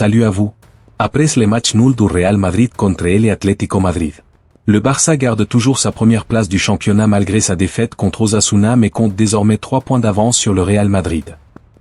Salut à vous. Après les matchs nuls du Real Madrid contre el Atlético Madrid. Le Barça garde toujours sa première place du championnat malgré sa défaite contre Osasuna mais compte désormais 3 points d'avance sur le Real Madrid.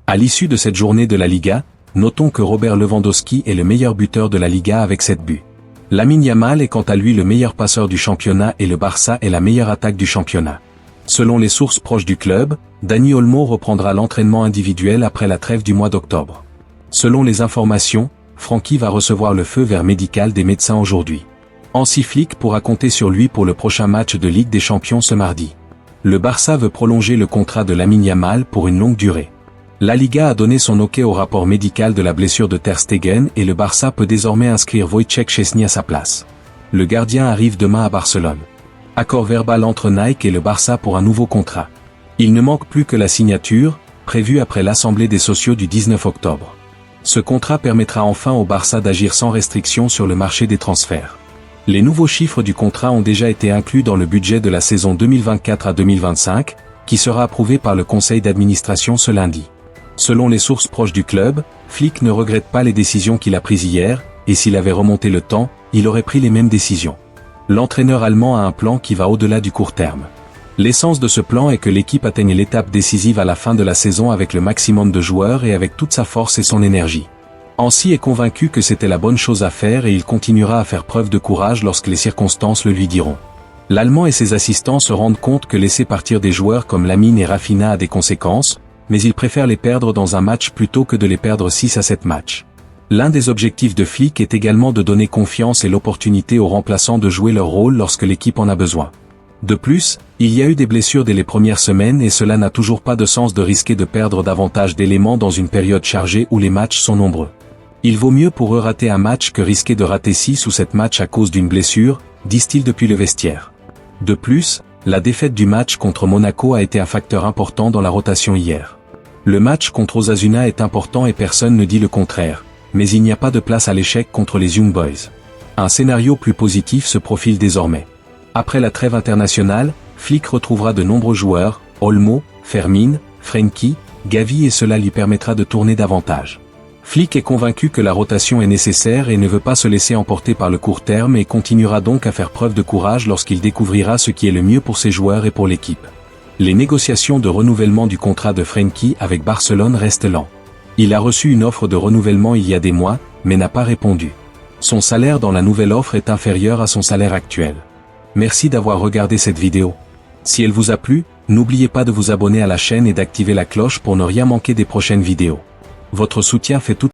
À l'issue de cette journée de la Liga, notons que Robert Lewandowski est le meilleur buteur de la Liga avec 7 buts. Lamine Yamal est quant à lui le meilleur passeur du championnat et le Barça est la meilleure attaque du championnat. Selon les sources proches du club, Dani Olmo reprendra l'entraînement individuel après la trêve du mois d'octobre. Selon les informations, Frenkie va recevoir le feu vert médical des médecins aujourd'hui. Hansi Flick pourra compter sur lui pour le prochain match de Ligue des Champions ce mardi. Le Barça veut prolonger le contrat de Lamine Yamal pour une longue durée. La Liga a donné son OK au rapport médical de la blessure de Ter Stegen et le Barça peut désormais inscrire Wojciech Szczęsny à sa place. Le gardien arrive demain à Barcelone. Accord verbal entre Nike et le Barça pour un nouveau contrat. Il ne manque plus que la signature, prévue après l'Assemblée des sociaux du 19 octobre. Ce contrat permettra enfin au Barça d'agir sans restriction sur le marché des transferts. Les nouveaux chiffres du contrat ont déjà été inclus dans le budget de la saison 2024 à 2025, qui sera approuvé par le conseil d'administration ce lundi. Selon les sources proches du club, Flick ne regrette pas les décisions qu'il a prises hier, et s'il avait remonté le temps, il aurait pris les mêmes décisions. L'entraîneur allemand a un plan qui va au-delà du court terme. L'essence de ce plan est que l'équipe atteigne l'étape décisive à la fin de la saison avec le maximum de joueurs et avec toute sa force et son énergie. Hansi est convaincu que c'était la bonne chose à faire et il continuera à faire preuve de courage lorsque les circonstances le lui diront. L'Allemand et ses assistants se rendent compte que laisser partir des joueurs comme Lamine et Rafinha a des conséquences, mais il préfère les perdre dans un match plutôt que de les perdre 6 à 7 matchs. L'un des objectifs de Flick est également de donner confiance et l'opportunité aux remplaçants de jouer leur rôle lorsque l'équipe en a besoin. De plus, il y a eu des blessures dès les premières semaines et cela n'a toujours pas de sens de risquer de perdre davantage d'éléments dans une période chargée où les matchs sont nombreux. Il vaut mieux pour eux rater un match que risquer de rater 6 ou 7 matchs à cause d'une blessure, disent-ils depuis le vestiaire. De plus, la défaite du match contre Monaco a été un facteur important dans la rotation hier. Le match contre Osasuna est important et personne ne dit le contraire, mais il n'y a pas de place à l'échec contre les Young Boys. Un scénario plus positif se profile désormais. Après la trêve internationale, Flick retrouvera de nombreux joueurs, Olmo, Fermin, Frenkie, Gavi et cela lui permettra de tourner davantage. Flick est convaincu que la rotation est nécessaire et ne veut pas se laisser emporter par le court terme et continuera donc à faire preuve de courage lorsqu'il découvrira ce qui est le mieux pour ses joueurs et pour l'équipe. Les négociations de renouvellement du contrat de Frenkie avec Barcelone restent lentes. Il a reçu une offre de renouvellement il y a des mois, mais n'a pas répondu. Son salaire dans la nouvelle offre est inférieur à son salaire actuel. Merci d'avoir regardé cette vidéo. Si elle vous a plu, n'oubliez pas de vous abonner à la chaîne et d'activer la cloche pour ne rien manquer des prochaines vidéos. Votre soutien fait toute